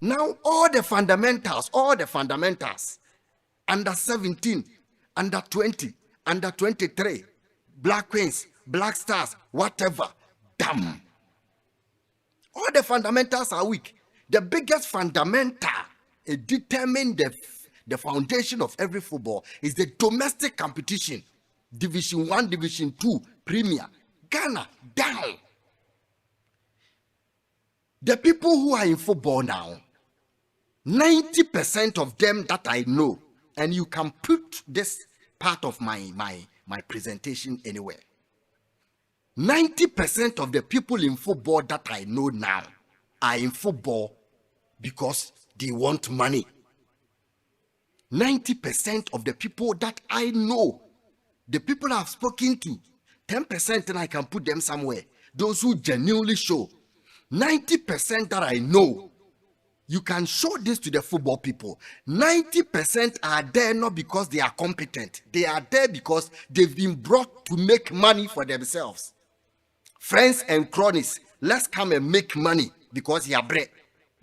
Now, all the fundamentals, under 17, under 20, under 23, Black Queens, Black Stars, whatever, damn. All the fundamentals are weak. The biggest fundamental determine the foundation of every football is the domestic competition. Division 1, Division 2, Premier. Ghana, down. The people who are in football now, 90% of them that I know, and you can put this part of my presentation anywhere. 90% of the people in football that I know now are in football because they want money. 90% of the people that I know, the people I've spoken to, 10% and I can put them somewhere. Those who genuinely show. 90% that I know, you can show this to the football people. 90% are there not because they are competent. They are there because they've been brought to make money for themselves. Friends and cronies, let's come and make money because you are bread.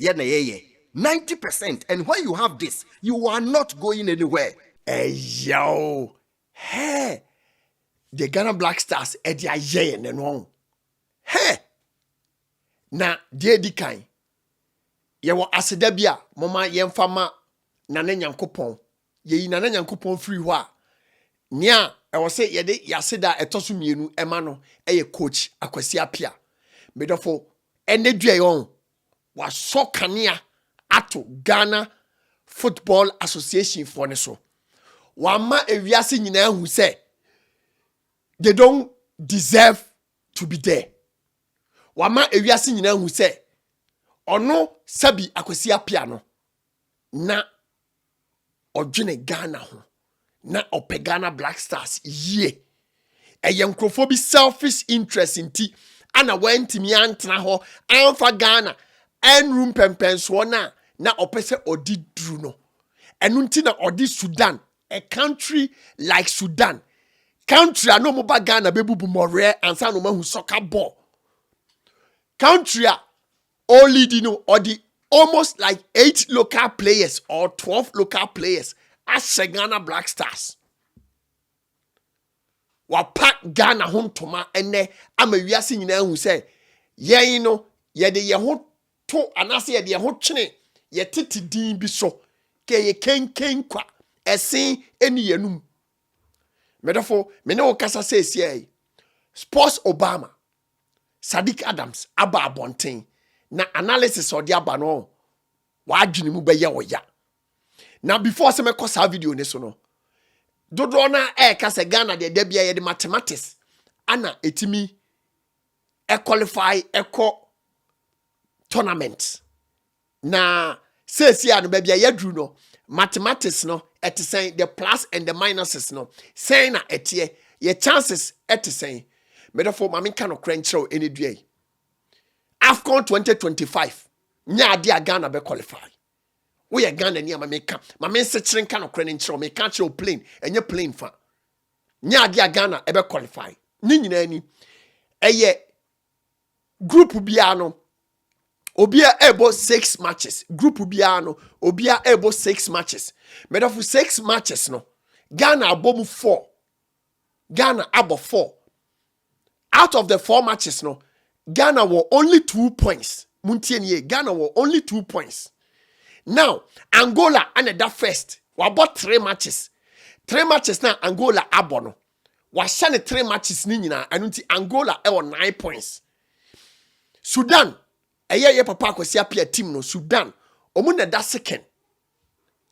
90%. And when you have this, you are not going anywhere. Hey, yo. Hey. The Ghana Black Stars, Eddie Aye and no. Hey. Na, dear Dikai. Yewo asedabia, mama yemfama nane nyankopon. Ye nane nyankopon free wa. Nia, ewo se yede yaseda etosu mienu ema no eye coach Akwasi Apia. Medofo ene due yon wa so kanea ato Ghana Football Association for ne so. Wa ma ewiase nyina hu se they don't deserve to be there. Wa ma ewiase nyina hu se ono sabi Akwasi Apia no na odwene Ghana ho na ope Ghana Black Stars ye eye nkrofo bi selfish interest inti ana wantimi antena ho anfa Ghana en room pempenso na opese odi dru no enu nti na odi Sudan, a country like Sudan, country no mo ba Ghana bebubu more ansa no mahu soccer ball, country only dino or the almost like 8 local players or 12 local players as Ghana Black Stars. Wa pack Ghana home toma ene ama wiase nyina hu say ye no ye de ye ho to anase ye de ye ho twene ye tete din bi so ke ye ken kwa esen eni yenum medofo me ne wo kasa say sie Sports Obama Saddick Adams aba abonten na analysis odi aba no wa adwene mu beye oya na before se me kosa video ne so no dodo na kasa Ghana de bia ye de mathematics ana etimi qualify tournament na sesi anu bia ye dru no mathematics no etisen the plus and the minuses no say na etie ye chances etisen medofo mame kan no krenchero eni dua AFCON 2025 nya ade a Ghana be qualify we ye Ghana ni mame se chiren kan no krenchero me kan chero plane enye plane fa nya ade a Ghana e be qualify ni nyina ni eye group bia no obia ebo 6 matches group bia no obia ebo 6 matches made of 6 matches no Ghana abom 4 Ghana abo 4 out of the 4 matches no Ghana were only 2 points muntienie Ghana were only 2 points. Now Angola and that first we bought 3 matches now Angola abo no wa shane 3 matches ni nyina anunti Angola e 9 points. Sudan ye papa Akwasi Apia team no Sudan omu na da second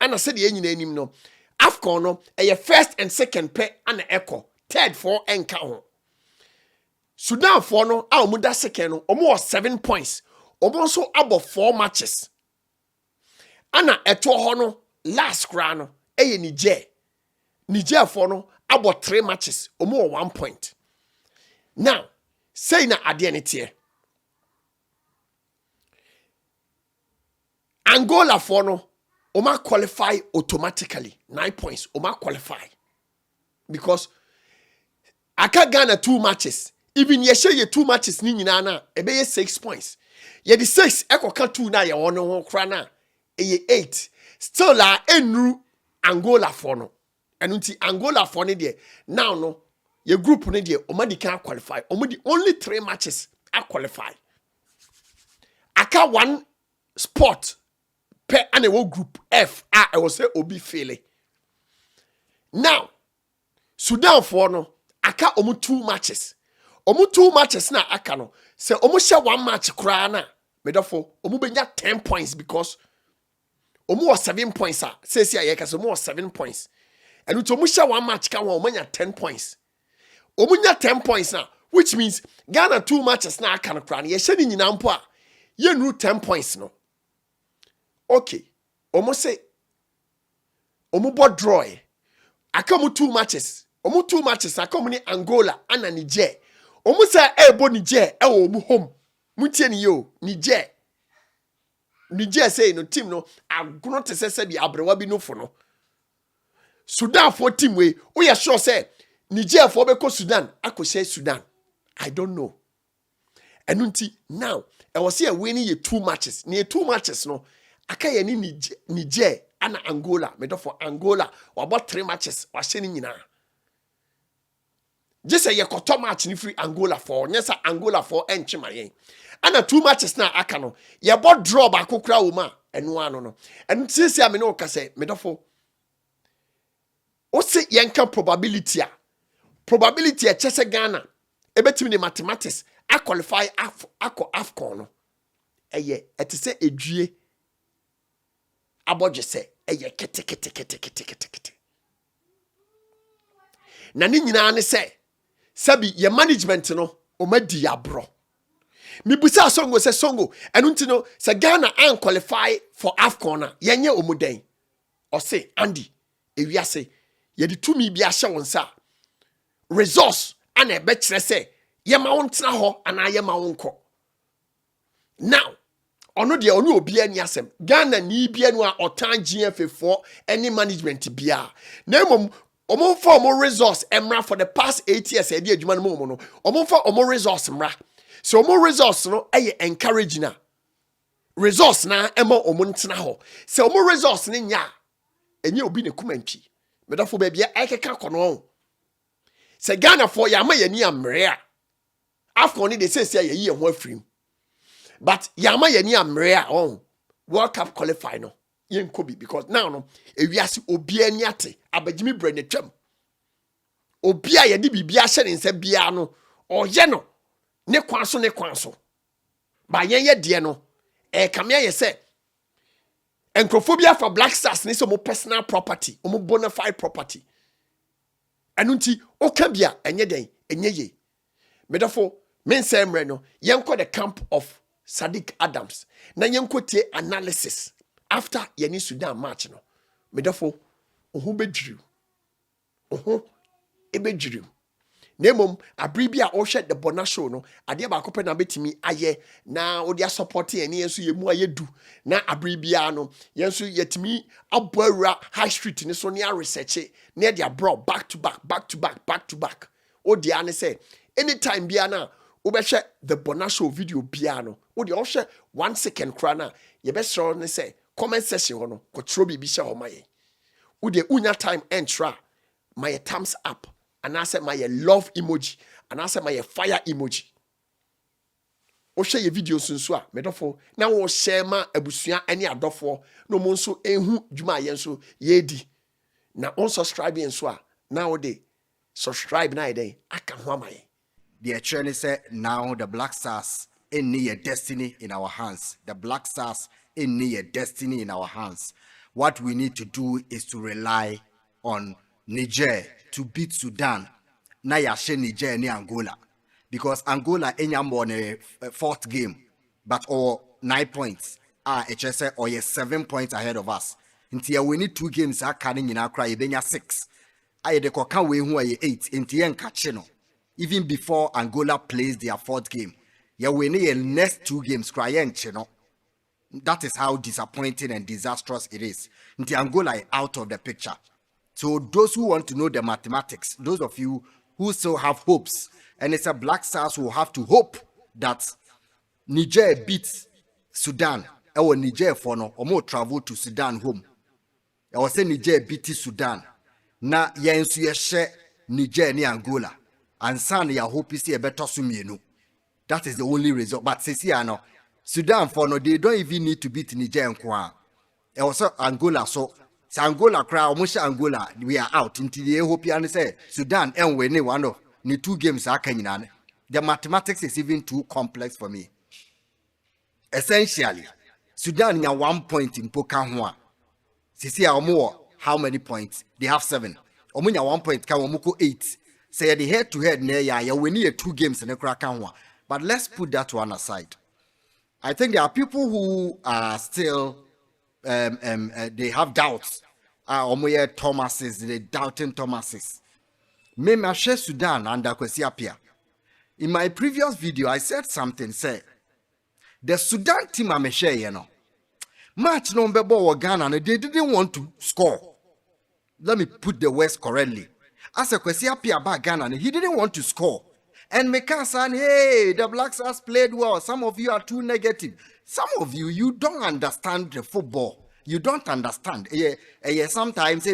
ana said ye nyina anim no AFCON no first and second pe ana echo third for enka ho Sudan for no a omu da second no omu was 7 points omu so abo 4 matches ana eto ho no last kra no Niger for no abo 3 matches omu 1 point. Now say na ade ne tie Angola for no Oma qualify automatically 9 points. Oma qualify because aka Ghana 2 matches. Even ye share ye 2 matches ni nyina na ebe ye 6 points. Ye the 6 ekoka 2 na ye wono ho kra na 8 still la enru Angola for no enu nti Angola for ne de now no your group ne de omadi can qualify omadi only 3 matches are qualify aka one spot per an group F I will say obi fele now Sudan for no aka omu 2 matches na aka no say omu share 1 match kra na medofo omu benya 10 points because omu was 7 points say ye ka so omu was 7 points and omu share 1 match ka omu nya 10 points omu nya 10 points now which means Ghana 2 matches na aka no kra na ye hye ni nyina mpo a ye nu 10 points no okay omu say omu bo draw aka omu 2 matches aka omu ni Angola ana Niger omu say ebo Niger e wo omu home mutie ni yo Niger say no team no agono te se bi abrewa bi no fo no Sudan for team we we sure say Niger for be ko Sudan akose Sudan I don't know enunti now I was here winning ye 2 matches near 2 matches no aka ye ni Niger ana Angola me for Angola wa about 3 matches wa hye ni nyina just say ye koto match ni free Angola for nyesa Angola for enchima yen ana 2 matches na aka no ye bo draw ba kokura wo ma eno ano no and since ya me no ka say me for o se yenka probability a chese Ghana ebetimi ni mathematics a qualify ako AFCON no eye ete se edue abodje se eye kete na ni nyina ne se sabi ye management no o madi abro mi busa songo se songo enu nti no se Ghana an qualify for AFCON na yenye omuden o se Andy ewiase ye di tumi bi ahye wonsa resource ana ebe kire se ye ma wontena ho ana ye ma wonko now ono de onu obi ani asem Ghana ni bi anu a otan GFA for any management bia na mom omo for omo resource emra for the past 8 years e di adwuma no mo no omo for omo resource mra so omo resource no eye encourage na resource na ema omo ntena ho se omo resource ne nya enye obi ne kumantwi medafo ba bia aikeka kono se Ghana for ya ma yani amre a AFCON ni de say ye yi ho afrim but ya ma yani amre a World Cup qualify no yen kobi because now no ewiase obi ani ate abagimi bre ne twam obi a ye de bibia hye ne nsa bia no oye no ne kwanso ba yen ye de no kamia ye say enkrofobia for Black Stars ni so mo personal property mo bona fide property anunti oka bia enye den enye ye medafo men say mre no yenko the camp of Saddick Adams na yenko tie analysis after yani Sudan match no medafo ohu bedwiri ebedwiri nemom abribia o hwe the bona show no ade ba kope na betimi aye na odi support ene yenso yemu ayedu na abribia no yenso yetimi aboawura high street ni so ne a research na dia bro back to back odi ane say anytime bia na wo be hwe the bona show video bia no odi o hwe 1 second kra na ye be sure ne say comment section ho no ko tro bibi hye ho maye odi unya time entra my thumbs up and I said my love emoji and I said my fire emoji. O share your videos nso a medofo na wo share ma abusua ani adofo no mo nso ehu dwuma yenso yedi na on subscribe nso a na wo de subscribe na iden aka ho amaye. The trend say now the Black Stars in near destiny in our hands. The Black Stars in near destiny in our hands. What we need to do is to rely on Niger to beat Sudan. Na yashe Niger ni Angola. Because Angola enyam on a 4th game, but or 9 points. HSA or 7 points ahead of us. Until we need 2 games canning in Accra, Ibenya 6. De kokan we who are 8 in Kachino. Even before Angola plays their 4th game. Yeah, we need a next 2 games crying chino. That is how disappointing and disastrous it is. Until Angola is out of the picture. So those who want to know the mathematics, those of you who still have hopes, and it's a Black Stars who have to hope that Niger beats Sudan ɛwɔ Niger for no ɔmo travel to Sudan home. ɛwɔ sɛ Niger beat Sudan na yɛn nso yɛhyɛ Niger ne Angola ansa na yɛ hope sɛ yɛbɛtɔ so mmienu. That is the only result. But no, Sudan for no, they don't even need to beat Niger and Kwa. It was Angola, so Angola crowd, almost Angola, we are out until the hope you say Sudan and we one of the 2 games are Kenyan. The mathematics is even too complex for me. Essentially, Sudan has 1 point in Pokanwa. Sisi more how many points? They have 7. Omunya 1 point, Kawamuko 8. Say the head to head near ya, we need 2 games in the Krakanwa. But let's put that one aside. I think there are people who are still, they have doubts. Omoye Thomases, they doubting Thomases. Me share Sudan and Kwesiapia. In my previous video, I said something, say, the Sudan team I'm share, you know. Match number or Ghana, they didn't want to score. Let me put the words correctly. As a Kwesiapia about Ghana, he didn't want to score. And Mekansan, hey, the Black Stars played well. Some of you are too negative. Some of you, you don't understand the football. You don't understand. Sometimes,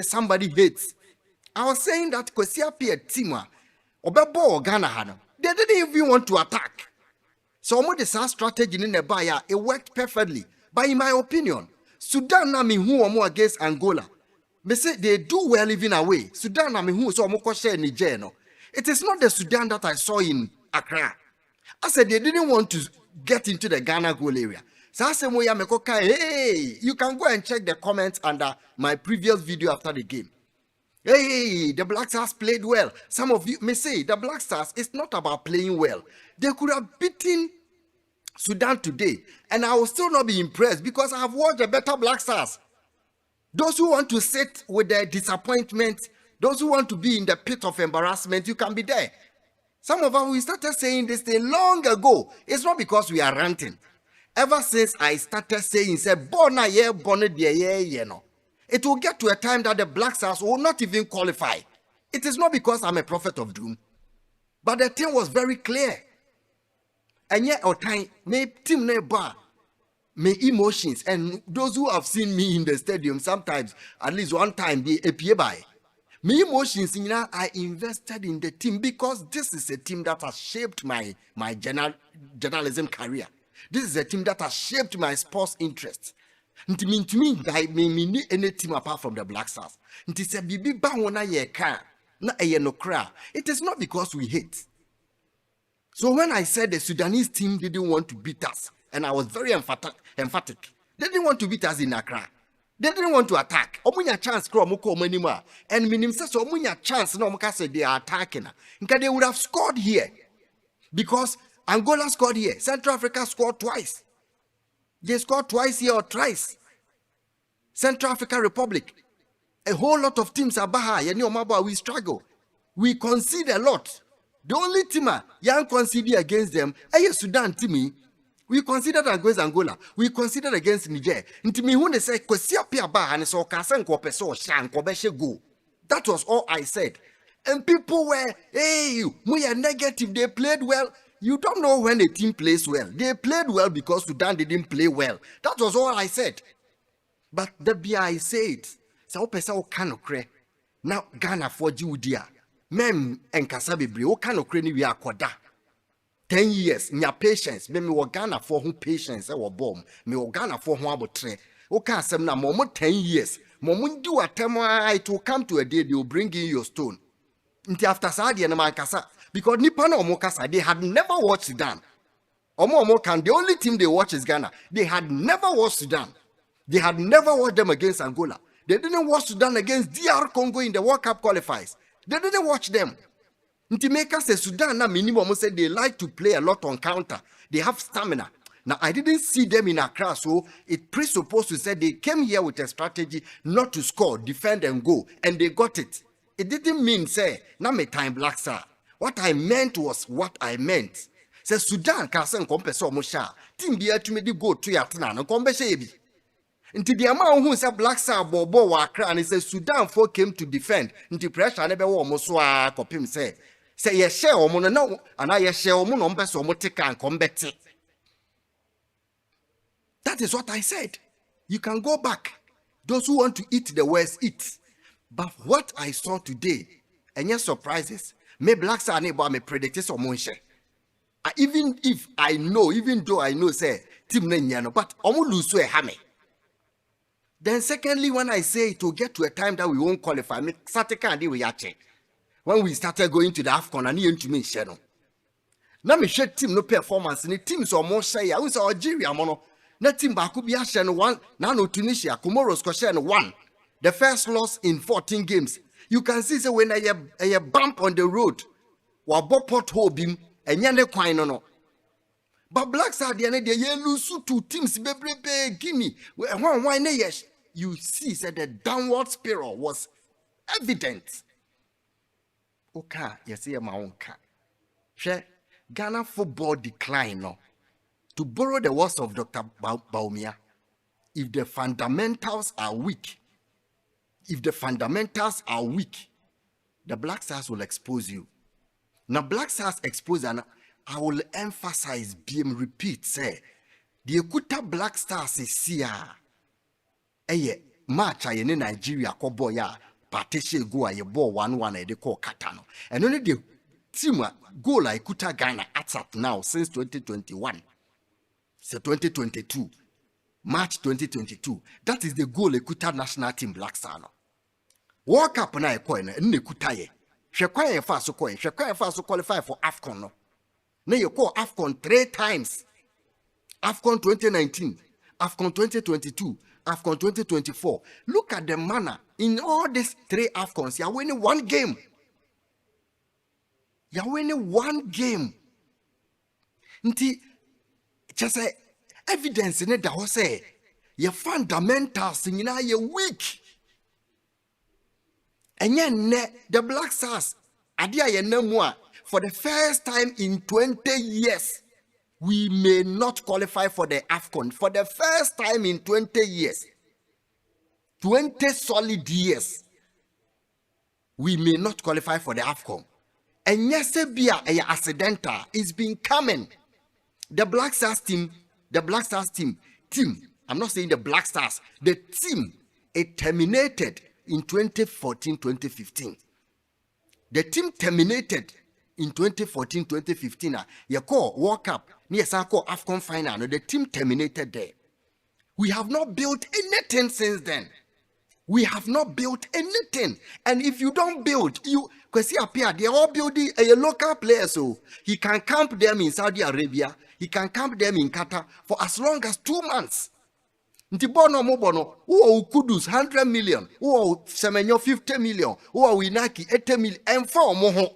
somebody hates. I was saying that Kwesiapia Tima, Obebo Ghana, they didn't even want to attack. So, the strategy in the buyer, it worked perfectly. But in my opinion, Sudan na me who are more against Angola. They say they do well even away. Sudan na me who so more share Niger no. It is not the Sudan that I saw in Accra. I said they didn't want to get into the Ghana goal area. So I said, hey, you can go and check the comments under my previous video after the game. Hey, the Black Stars played well. Some of you may say the Black Stars is not about playing well. They could have beaten Sudan today, and I will still not be impressed because I have watched the better Black Stars. Those who want to sit with their disappointment, those who want to be in the pit of embarrassment, you can be there. Some of us, we started saying this thing long ago. It's not because we are ranting. Ever since I started saying, say, "Bona ye, bona de ye, no," it will get to a time that the Black Stars will not even qualify. It is not because I'm a prophet of doom, but the thing was very clear. And yet, our time, me team ne bar, me emotions, and those who have seen me in the stadium, sometimes at least one time, they appear by. Me emotions, you know, I invested in the team because this is a team that has shaped my journalism career. This is a team that has shaped my sports interests. To me, I need any team apart from the Black Stars. It is a bibi ba wona ye ka na eye no kra. It is not because we hate. So when I said the Sudanese team didn't want to beat us, and I was very emphatic, they didn't want to beat us in Accra. They didn't want to attack. Omunya chance crow muko manima. And minim says omunya chance no muka say they are attacking. Because they would have scored here. Because Angola scored here. Central Africa scored twice. They scored twice here or thrice. Central African Republic. A whole lot of teams are baha. We struggle. We concede a lot. The only team young concede against them is Sudan team. We considered against Angola. We considered against Niger. Ntimi when they say Kwesiapia ba and so kasen kopeso shan kobeshe go. That was all I said. And people were, hey, we are negative. They played well. You don't know when a team plays well. They played well because Sudan didn't play well. That was all I said. But the BI said, so pesa o kano kre. Now Ghana for Judea. Mem and Kasabibri, o kano kre ni we are koda. 10 years, nya patience. Me wo Ghana for who patience or bomb. Me wo Ghana for who about tre. O can sem na more 10 years. Momun do a time it will come to a day they will bring in your stone. Until after Saudi and Mankasa. Because Nippon or Mokasa, they had never watched Sudan. Omo can the only team they watch is Ghana. They had never watched Sudan. They had never watched them against Angola. They didn't watch Sudan against DR Congo in the World Cup qualifiers. They didn't watch them. Ntimeka says Sudan na minimum said they like to play a lot on counter. They have stamina. Now I didn't see them in Accra, so it presupposed to say they came here with a strategy not to score, defend and go, and they got it. It didn't mean say na me time Black Star. What I meant was what I meant. Say Sudan kasen kompeso musha. Team bia to me go to yatna no kombeshe ebi. Nti the amount who say Black Star bobo wa Accra and say Sudan folk came to defend. Nti pressure ne be wo mo so a kopim say ye share omo no ana ye share omo no mbeso omo tika and kombete. That is what I said. You can go back. Those who want to eat the words, eat. But what I saw today, and your surprises, me Black Stars neighbor me predict some monche. Even if I know, even though I know, say team nenyano, but omu lose so hame. Then secondly, when I say it will get to a time that we won't qualify, me Satika and we yache. When we started going to the AFCON, and you to me share. Now me share team no performance, ni teams or more say I was Algeria mono. Na team baku bi share no one, now no Tunisia, Comoros ko share no one. The first loss in 14 games. You can see say when a bump on the road, wa bo pothole bim, enya ne kwan no. But Black Stars the end they lose to teams bebrebe Guinea. One yes, you see said the downward spiral was evident. Okay, you see my own car. Share Ghana football decline no. To borrow the words of Dr. Baumia, if the fundamentals are weak, the Black Stars will expose you. Now Black Stars expose, and I will emphasize, repeat, say, the Ekuta Black Stars is here. Match in Nigeria, Koboya, partition go a ball 1-1 they call Katano. And only the team goal like Ekuta Ghana at now since 2021. So 2022. March 2022. That is the goal Ekuta national team Black Stars. World Cup na ekoy na Ekuta ye. Hwekwan ye fa so qualify for AFCON no. Na you call AFCON 3 times. AFCON 2019, AFCON 2022, AFCON 2024. Look at the manner in all these 3 AFCONs. You are winning 1 game. You are winning 1 game. Nti just say evidence in it that was say your fundamentals nyina ye weak. And yet the Black Stars adia ye namwa for the first time in 20 years. We may not qualify for the AFCON for the first time in 20 years. 20 solid years. We may not qualify for the AFCON. And yes, a accidental is been coming. The Black Stars team, I'm not saying the Black Stars, the team, it terminated in 2014-2015. The team terminated in 2014-2015. You call World Cup, yes, I call AFCON final. The team terminated there. We have not built anything since then. We have not built anything. And if you don't build, because they're all building a local player, so he can camp them in Saudi Arabia, he can camp them in Qatar for as long as 2 months. Ntibono mobono, who Kudus 100 million, who Semenyo 50 million, who Winaki 80 million, and for moho.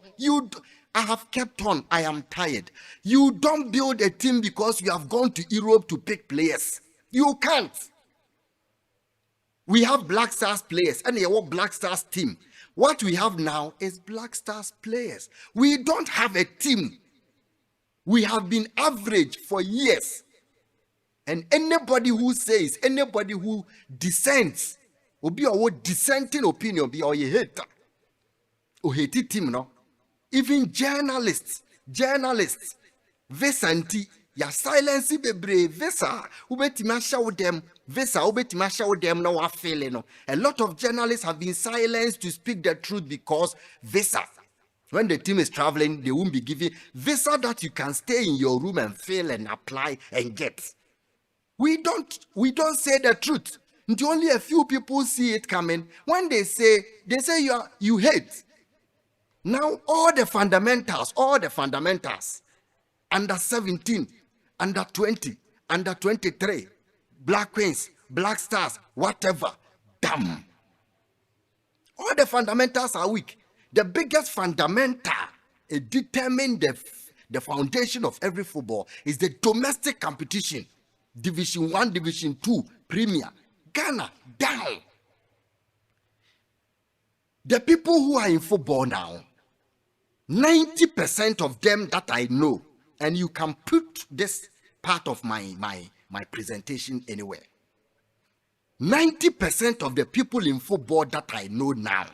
I have kept on. I am tired. You don't build a team because you have gone to Europe to pick players. You can't. We have Black Stars players and a Black Stars team. What we have now is Black Stars players. We don't have a team. We have been average for years. And anybody who says, anybody who dissents, will be our dissenting opinion, be our hater. Or hate team, no? Even journalists, Vesanti, ya silence be brave, Vesa, ubetimasha with them, Vesa, ubetimasha with them, no, I feel no. A lot of journalists have been silenced to speak the truth because Vesa, when the team is traveling, they won't be giving Visa that you can stay in your room and fill and apply and get. We don't say the truth. And only a few people see it coming. When they say you hate. Now all the fundamentals, under 17, under 20, under 23, Black Queens, Black Stars, whatever, damn. All the fundamentals are weak. The biggest fundamental determine the foundation of every football is the domestic competition. Division 1, Division 2, Premier. Ghana, down. The people who are in football now, 90% of them that I know, and you can put this part of my presentation anywhere. 90% of the people in football that I know now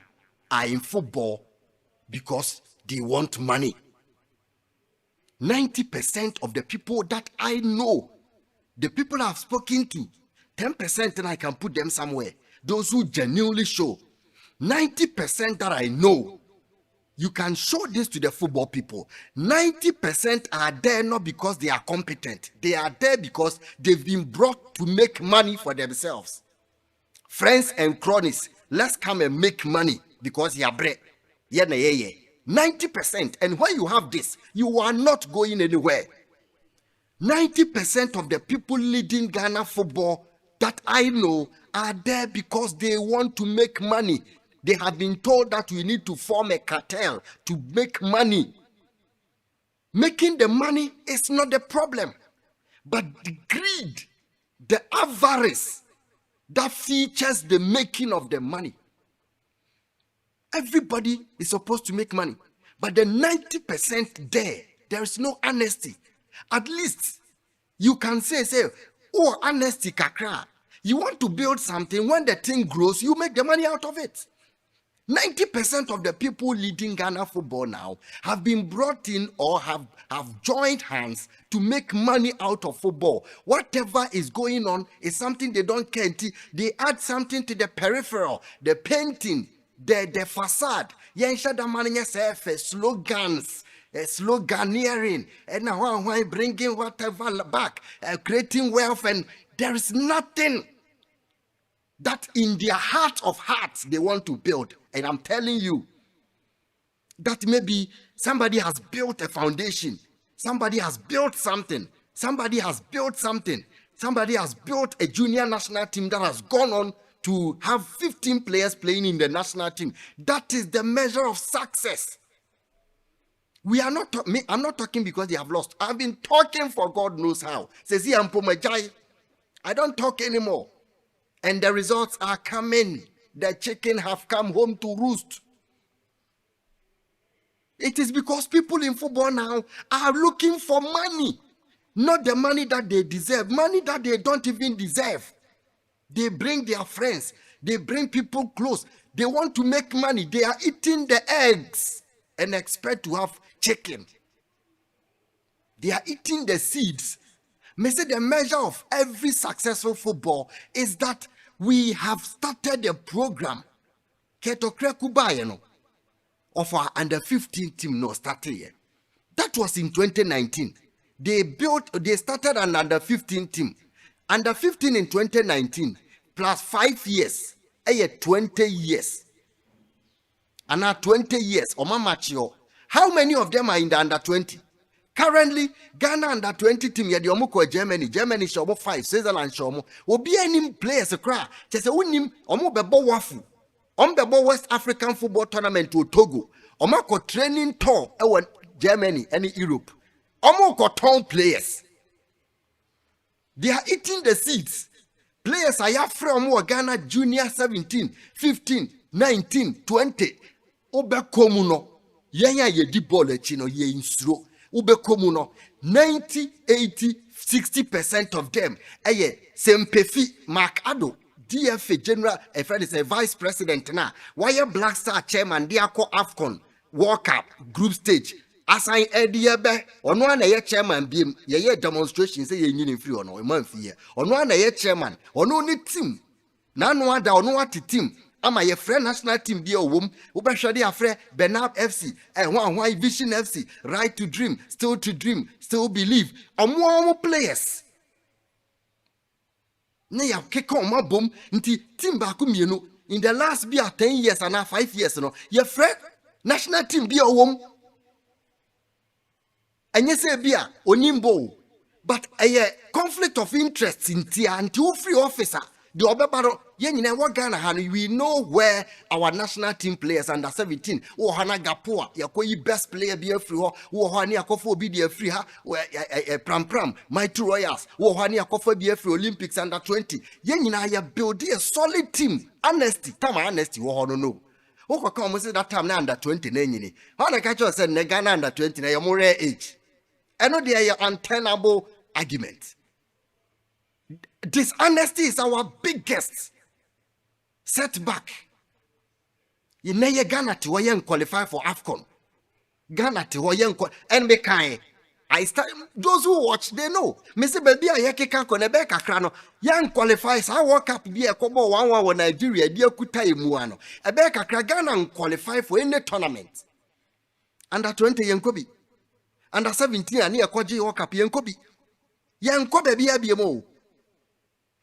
are in football because they want money. 90% of the people that I know The people I've spoken to, 10% and I can put them somewhere. Those who genuinely show. 90% that I know, you can show this to the football people. 90% are there not because they are competent. They are there because they've been brought to make money for themselves. Friends and cronies, let's come and make money because you are bread. 90%. And when you have this, you are not going anywhere. 90% of the people leading Ghana football that I know are there because they want to make money. They have been told that we need to form a cartel to make money. Making the money is not the problem, but the greed, the avarice that features the making of the money. Everybody is supposed to make money, but the 90% there is no honesty. At least you can say, oh, honesty kakra. You want to build something, when the thing grows, you make the money out of it. 90% of the people leading Ghana football now have been brought in or have joined hands to make money out of football. Whatever is going on is something they don't care. They add something to the peripheral, the painting, the facade. Slogans, sloganeering, and now bringing whatever back, creating wealth, and there is nothing that in their heart of hearts they want to build. And I'm telling you that maybe somebody has built a foundation, somebody has built something, somebody has built a junior national team that has gone on to have 15 players playing in the national team. That is the measure of success. I'm not talking because they have lost. I've been talking for God knows how. Says I don't talk anymore. And the results are coming. The chicken have come home to roost. It is because people in football now are looking for money. Not the money that they deserve. Money that they don't even deserve. They bring their friends. They bring people close. They want to make money. They are eating the eggs and expect to have chicken. They are eating the seeds. May say the measure of every successful football is that we have started a program of our under 15 team no started here. That was in 2019. They started an under 15 team. Under 15 in 2019 plus 5 years, 20 years. And now 20 years, how many of them are in the under 20? Currently, Ghana under 20 team yedi omuko Germany show 5, Switzerland show obi any players kra chese unim omo bebo wafu bebo West African football tournament to Togo omako training tour e Germany and Europe omako ton players. They are eating the seeds. Players are from Ghana junior 17, 15, 19, 20 obekomuno yenya yedi ball chino ye insro ubekomuno 90, 80, 60% of them Sempefi Mark Ado GFA general is a vice president now. Why Black Star chairman diako AFCON World Cup group stage assign Ediebe on one a chairman beam ye demonstration say ye need free on a month here on one a chairman on only team none wonder on what team ama ye friend national team be a wom ubeshade afre Benab FC and one Vision FC right to dream still believe more players na ya kick on my boom nti team back mienu in the last be 10 years and 5 years no ye friend national team be a wom and you say be a onimbo but a conflict of interest in tia until free officer. The Obebaro, we know where our national team players under 17, or Hana Gapua, Yakoi best player be a free, or Hani Akofo be a free, Pram, my 2 Royals, or Hani Akofo be a free Olympics under 20. Yenina build a solid team. Honesty, or no. Oko come say that time under 20 nanyini. How the catcher said Negana under 20 na your more age. I know they are untenable argument. Dishonesty is our biggest setback. You know Ghana to qualify for AFCON. Ghana to and be kind. I start those who watch, they know. Mr. Baby, I can connect a crano. Young qualifies. I walk up be a couple 1-1 Nigeria, dear Kutai Muano. A bear Ghana qualify for any tournament. Under 20 Yankobi. Under 17 and near Kwaji walk up Yankobi. Young Kobe be a BMO.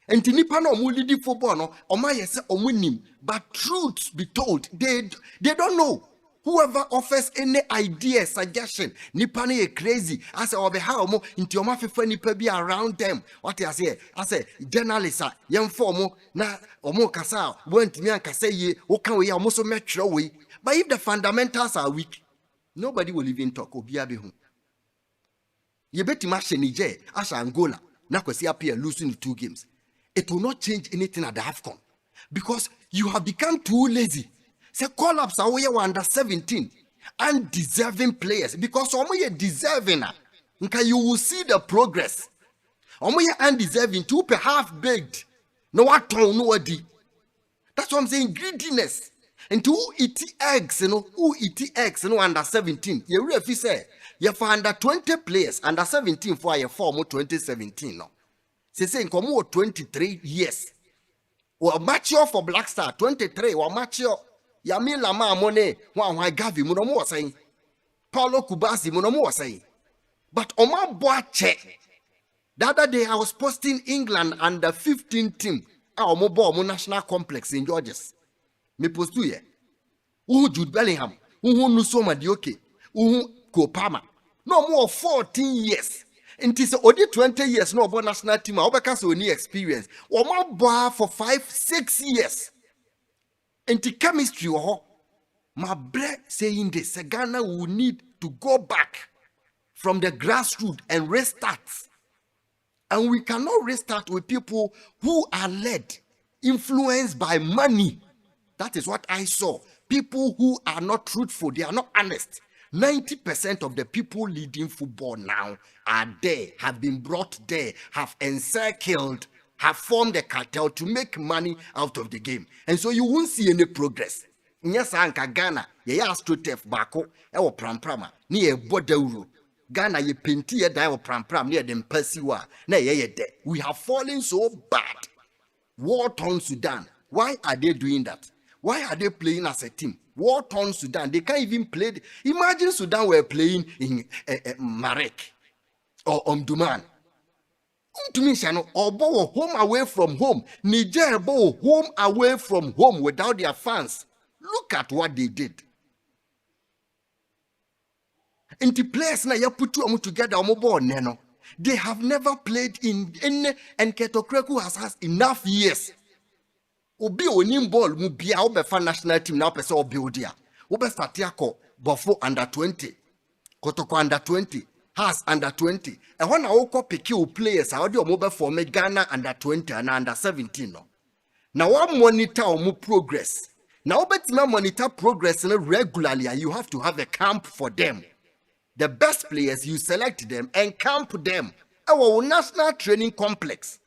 And Tinipano Mulidi football no, or my yes or winning. But truth be told, they don't know. Whoever offers any idea, suggestion, Nipani is crazy. I say, Obe how mo into your mouth nipa be around them. What I say, journalists are young formo na omo kasa went me and kasa ye, can we almost metro way. But if the fundamentals are weak, nobody will even talk. Obiabe home. You bet match Niger, as Angola, na kwesi appear losing the 2 games. It will not change anything at the AFCON because you have become too lazy. Say collapse away under 17 undeserving players because omoye deserving you will see the progress. Omoye undeserving to half baked. No what nobody. That's what I'm saying. Greediness. And who eat eggs, who eat eggs, under 17. You really say you for under 20 players, under 17 for your form 2017. No. Say come 23 years. Or mature for Black Star 23 or mature. Yami Lama Mone, one Gavi Munomo saying, Paulo Kubasi Munomo saying. But Oma Boache, the other day I was posting England under 15 team, our mobile national complex in Georges. Me post to ye. Jude Bellingham, Nusoma Dioke, Kopama. No more 14 years. And it is only 20 years, no about national team, I'll because only experience. Oma Boa for 5-6 years. And the chemistry, my bread saying this, Ghana will need to go back from the grassroots and restart. And we cannot restart with people who are led, influenced by money. That is what I saw. People who are not truthful, they are not honest. 90% of the people leading football now are there, have been brought there, have encircled, have formed a cartel to make money out of the game. And so you won't see any progress. Yes, Anka Ghana, ye astrotef bako, ewo pramprama, ni e bodeuro. Ghana ye penti ye da ewo prampram, ni e dem persiwa, na ye de. We have fallen so bad. War-torn Sudan. Why are they doing that? Why are they playing as a team? War-torn Sudan. They can't even play. Imagine Sudan were playing in Marek or Omdurman. Or home away from home. Niger home away from home without their fans. Look at what they did. And the players na ya put them together neno. They have never played in any, and Ketokreku has enough years. Obi onim ball mu bia obefa national team na opese obi odia. Obe start yako Bofo under 20. Kotoko under 20. Has under 20. And when I woke pick you players, I audio mobile for me Ghana under 20 and under 17. No. Now one monitor or more progress. Now bet me monitor progress regularly, and you have to have a camp for them. The best players, you select them and camp them. Our national training complex.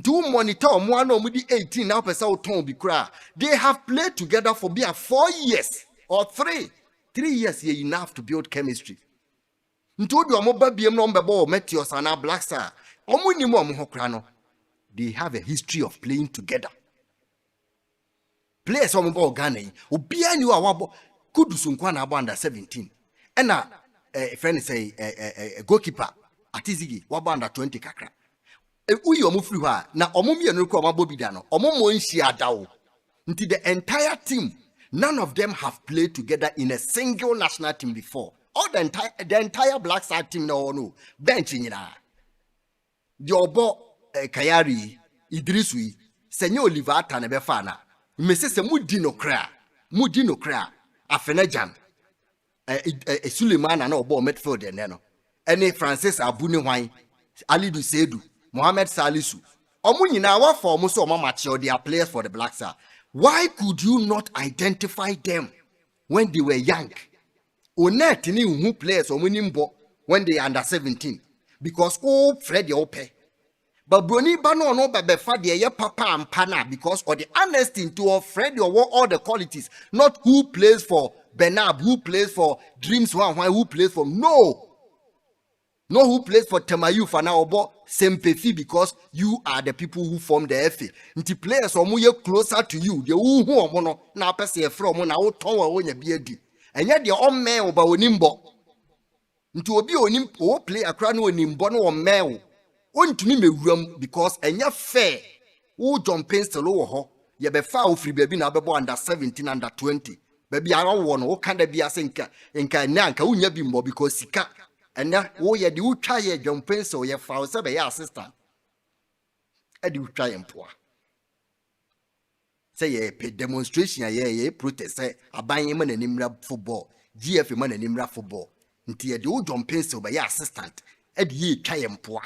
To monitor one or 18 now they have played together for 4 years or 3 years here enough to build chemistry. Black Star. They have a history of playing together. Players on the Ghanaian, Ubia knew our Kudusunkwana under 17. And a friend say a goalkeeper at Izigi, Waba under 20 kakra. Uyo mufriwa na omumi enuko amabobidano omomo nshia dawo nti the entire team, none of them have played together in a single national team before. All the entire Black Star team no bench nyina the obo Kayari Idrisui senyo Oliver Atane befana mese se mudino kra afenajan Suleiman na obo midfield no ene Francis Abuni Hwan Alidu Sedu Mohamed Salisu. Omunyina wa form so mature their players for the Black Star. Why could you not identify them when they were young? Onet ni who players omunimbo when they are under 17. Because Fred Ope. But Bruni Bano no befa de papa and pana because of the honesty into Fred all the qualities. Not who plays for Benab, who plays for Dreams One, who plays for no. No who plays for Temayu for now about sympathy because you are the people who form the FA. Nti players omo closer to you. The who omo no na pese from na wo ton wa wonya biadi. Enye de o me oba onimbo. Nti obi onim o play akra no onimbo no o me wo. Ontumi mewuram because enye fair. Wo John Pensel wo ho. Ye be fa ofri baby na bebo under 17 under 20. Baby ara wo no wo kan da bia se nka na nka wonya bi mbo because sika. And now, ye do try a John Pencil, ye foul sabe ya assistant. I do try and poor. Say ye pay demonstration, ye protest, say, a buying man and nimra football, GFA man and nimra football. Until ye do John Pencil by your assistant, and ye try and poor.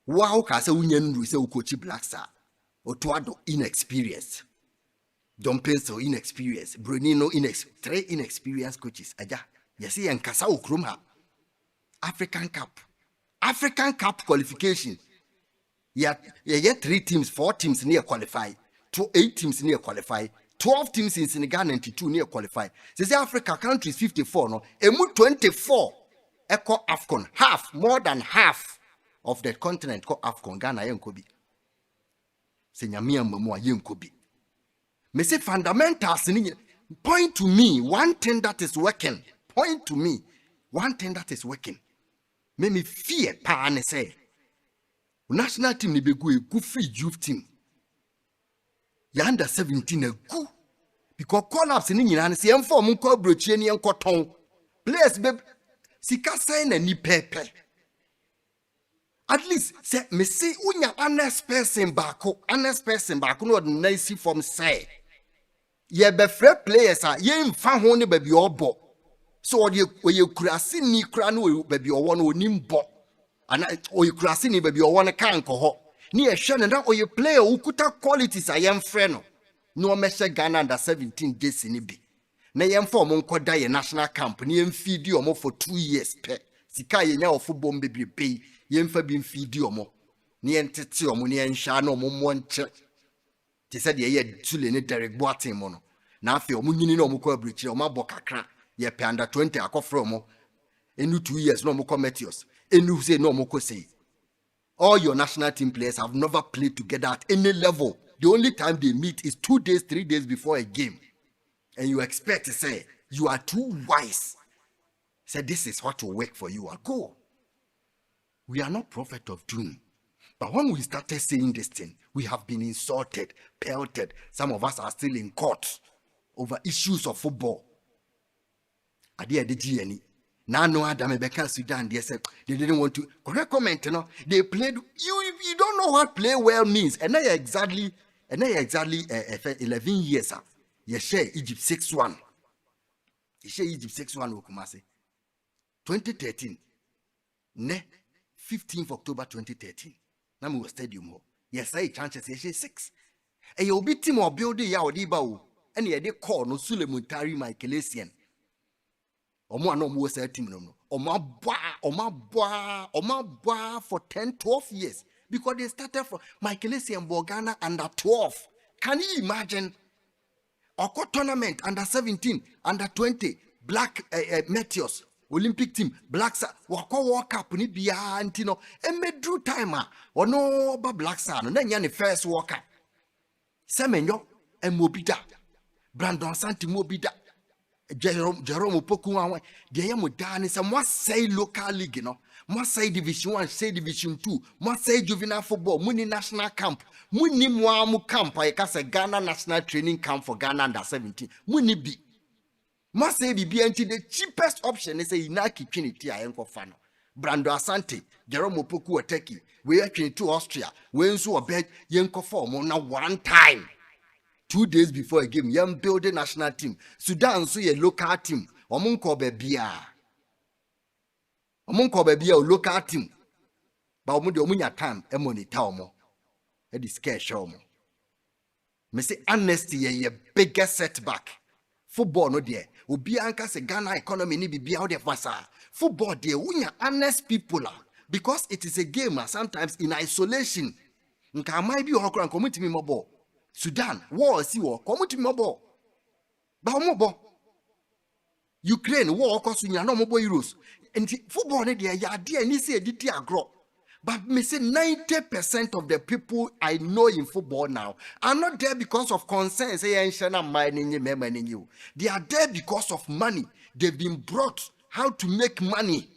Wow, Casa Union, we say, coach black star, or Tuado inexperienced. John Pencil inexperienced, Brunino three inexperienced coaches, aja. Yes, and Kasa Ukrumha. African Cup qualification. Yeah, 3 teams, 4 teams near qualify, 8 teams near qualify, 12 teams in Senegal, 92 near qualify. Says Africa countries 54, no, emu 24 echo AFCON, more than half of the continent called AFCON, Ghana yenkobi. Senyamia mwa yenkobi. Me say fundamentals point to me one thing that is working. Point to me one thing that is working. Make me fear pa ne say. National team ni be go a good free youth team. Ya under 17 a good. Because collapse ni nyina se em form nko abrochie ni enko ton. Players be sika sign na ni pepe. At least say me say unya honest person back no nice from say. Ye be free players a ye mfa ho ne ba bi obo. So you kurasi ni kura no baby or one onimbo. And you kurasi ni baby or one can ho. Ni a shan and or you player who could have qualities I am friend. No measure Ghana under 17 days in be. Na yam form unko die national camp ni feed you more for 2 years pe. Sika ye nya football baby pay yem fa bi feed you more. Ni entete omo ni ensha no mo monche. Te said ye tule ni Derek Boateng mo no. Na afi omo nyini no omo ko abrichi omo abokakra. Ye pe under 20 akofro mo enu 2 years no mo cometios enu say no mo ko say all your national team players have never played together at any level. The only time they meet is 2 days 3 days before a game, and you expect to say you are too wise, say this is what will work for you. I go, we are not prophet of doom, but when we started saying this thing, we have been insulted, pelted. Some of us are still in court over issues of football. Adia de GNE. Now no Adam Becca Sudan, they said they didn't want to recommend, they played you don't know what play well means. And now exactly 11 years. You share Egypt 6-1. You share Egypt 6-1 Okumase. 2013. Ne 15th October 2013. Namu stadium. Yes, I chances you share 6. And you'll be team or building ya or dibao. And ye de call no Sulemuntari Michaelesian. Omo no mo say team no. Omo for 10-12 years because they started from Michaelesian Ghana under 12. Can you imagine? Oko tournament under 17, under 20, Black Meteors, Olympic team, Black Wako World Cup ni bia antino. E medru timer or no ba Black Star no nya first World Cup. Semenyo e mobida. Brandon Santi mobida. Jerome Opoku de yam dane say mo say local league no mo say division 1 say division 2 mo say juvenile football muni national camp muni mo camp I ka say Ghana national training camp for Ghana under 17 muni bi mo say bi anti the cheapest option is say Inaki Trinity ayenko fa no Brando Asante Jerome Opoku Oteki we atwin to Austria we nso obed yenko for mo na one time 2 days before a game, young building national team. Sudan so a local team. Omunko bebia local team. But omunya time emoni taomo. E di scare show mo. Me say honesty ye biggest setback. Football no there. Obi anka se Ghana economy ni bibia how de fasa. Football there unya honest people because it is a game sometimes in isolation. Nka mai bi okran community mi mobo. Sudan, war si war, come to mobo. Ba mobo. Ukraine, war cost you no mobo euros. And football, they are dear, and say, grow. But me say 90% of the people I know in football now are not there because of concerns. They are there because of money. They've been brought how to make money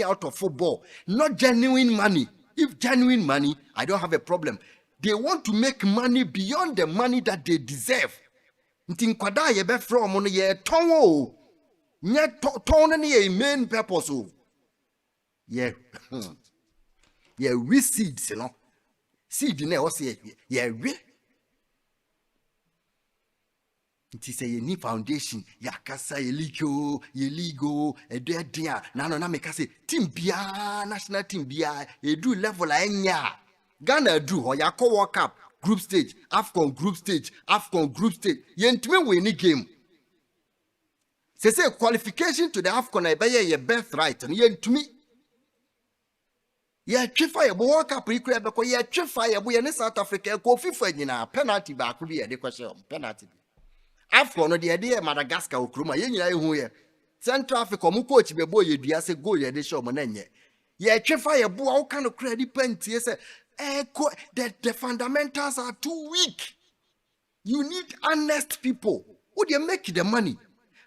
out of football, not genuine money. If genuine money, I don't have a problem. They want to make money beyond the money that they deserve. Nti nkwada ye be from no ye ton o. Nye ton ne ye main purpose o. Yeah. Yeah, we seeds, you know. Seed na o say yeah we. Nti say ye ni foundation ya kasa ye ligo edia na no na make say team bia national team bia e do level anya. Ghana do ho ya ko World Cup group stage, AFCON group stage. Ye ntime win ni game. Say qualification to the AFCON e be ye birthright and ye ntime. Ye twifa ye World Cup ikura be ko ye twifa ye bo ye ne South Africa ko FIFA nyina penalty ba ko bi ye de kwese penalty. AFCON no de Madagascar okroma ye nyina ye hu ye. Central Africa mu coach be boy ye dua se goal ye de show mo na nye. Ye twifa ye bo wo kan no kura di pentie say the fundamentals are too weak. You need honest people who they make the money.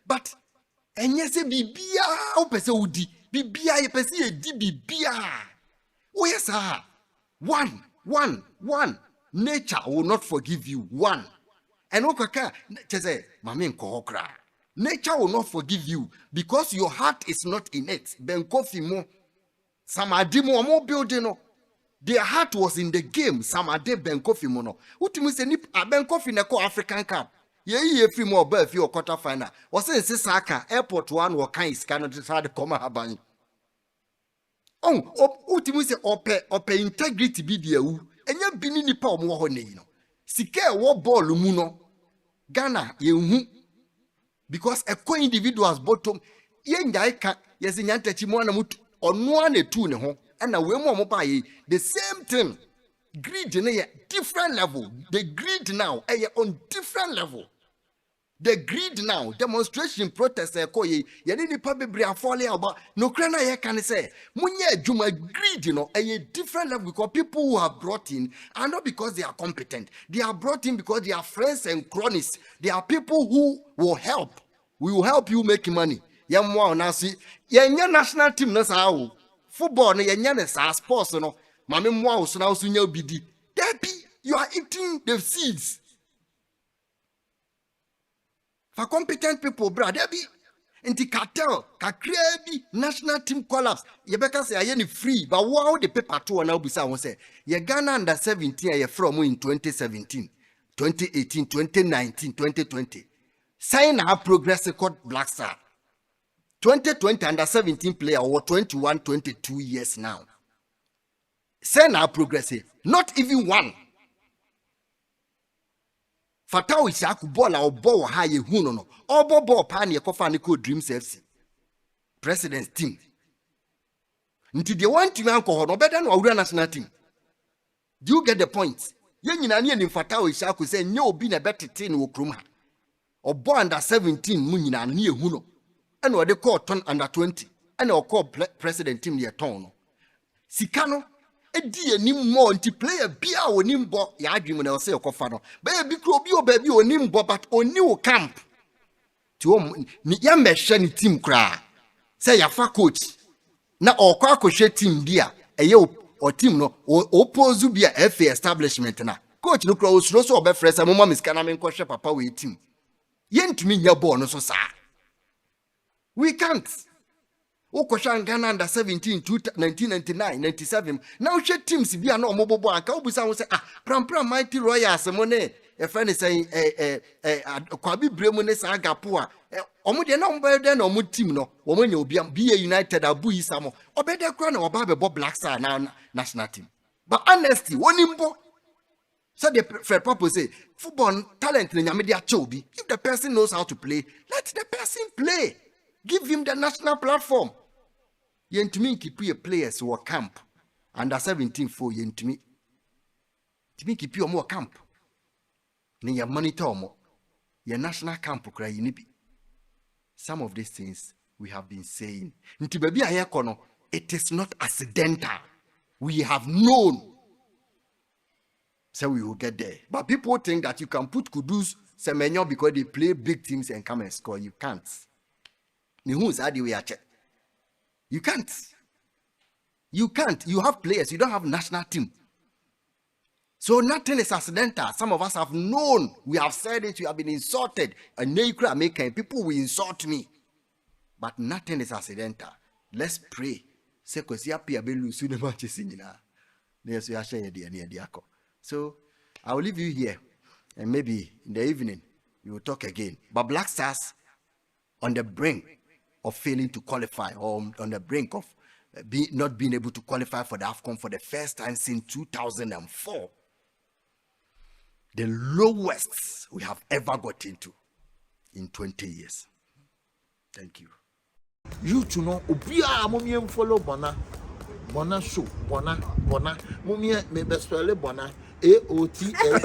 But and yes, bibia o pese udi bibia ye pese ye di bibia. Oh yes, sir. One. Nature will not forgive you. One. And okaka say, mami nko okra. Nature will not forgive you because your heart is not in it. Ben kofi mo samadi mo mo building no. Their heart was in the game. Samade Ben Kofi Mono. Utimi se ni Ben Kofi na ko African Cup. Ye free more birth your quarter final. Was in Saka airport one or kind scan decide come haban. Utimi se ope integrity be there. And you bini ni pa mo hone no. Sike wo ball mu no. Ghana ye hu because a co individuals bottom ye njai ka ye se nyanta chi mo na mutu ono na tu ne ho. And now we buy the same thing. Greed in a different level. The greed now on different level. The greed now demonstration protest ye need the public bria falling about no crana ye can say munye juma greed a different level because people who are brought in are not because they are competent. They are brought in because they are friends and cronies. They are people who will help. We will help you make money. Yamwa nasi national team na sao. Football no yenye sa sports no mame mwa so na so nya obidi debi you are eating the seeds for competent people bra debi enti cartel kakra bi national team collapse ye beka say aye ni free but wow the paper to na obisa won say ye Ghana under 17 ye from in 2017 2018 2019 2020 sign our progress record Black Star 2020 under 17 player or 21, 22 years now. Say now progressive. Not even one. Fatao is a kubola or bo high huno. Or bo pani a cofaniko dreams FC. President's team. Until they want to alcohol no better than our national team. Do you get the point? Yen in Fatao is a say no being a better team or kruma. Or bo under 17 munina near huno. And what they call turn under 20. And they call president team near town. Sikano, a dear nimmo anti player beer or nimbo, yarding or say cofano. Baby crobio baby or nimbo, but on new camp. To young shiny team cry. Say a fa coach. Now or crochet team dear, a yo or team no, or oppose you be a FA establishment na. Coach no close, no so be fresh, and mom is canamin question papa with team. Yen to me your born so sad. We can't. Okoshan Ghana under 17, 1999, 97. Now she teams be no mobile boy. Kaubusa say pram mighty royals money. A friend is saying kwabi bremune sa agapua. Omo de na mbe de na omo team no. Omo nya obi be United abu isamo. Obede kra na oba be Black Star na national team. But honesty, onimbo. So the Fred Papa say football talent in Yamidia Chobi. If the person knows how to play, let the person play. Give him the national platform. Yen to me keep your players who are camp under 17 for yen to me. To me keep your more camp. Ni ya monitor mo. Your national camp cry nibi. Some of these things we have been saying. Nti baby ayekono, it is not accidental. We have known. So we will get there. But people think that you can put Kudus Semenyo because they play big teams and come and score. You can't. You can't. You can't. You have players. You don't have national team. So nothing is accidental. Some of us have known. We have said it. We have been insulted. And people will insult me. But nothing is accidental. Let's pray. So I will leave you here. And maybe in the evening, we will talk again. But Black Stars on the brink of failing to qualify, or on the brink of not being able to qualify for the AFCON for the first time since 2004. The lowest we have ever got into in 20 years. Thank you. You to know, Ubia, Mummy, follow Bona show, Bona, Mummy, may best spell Bona, AOTA.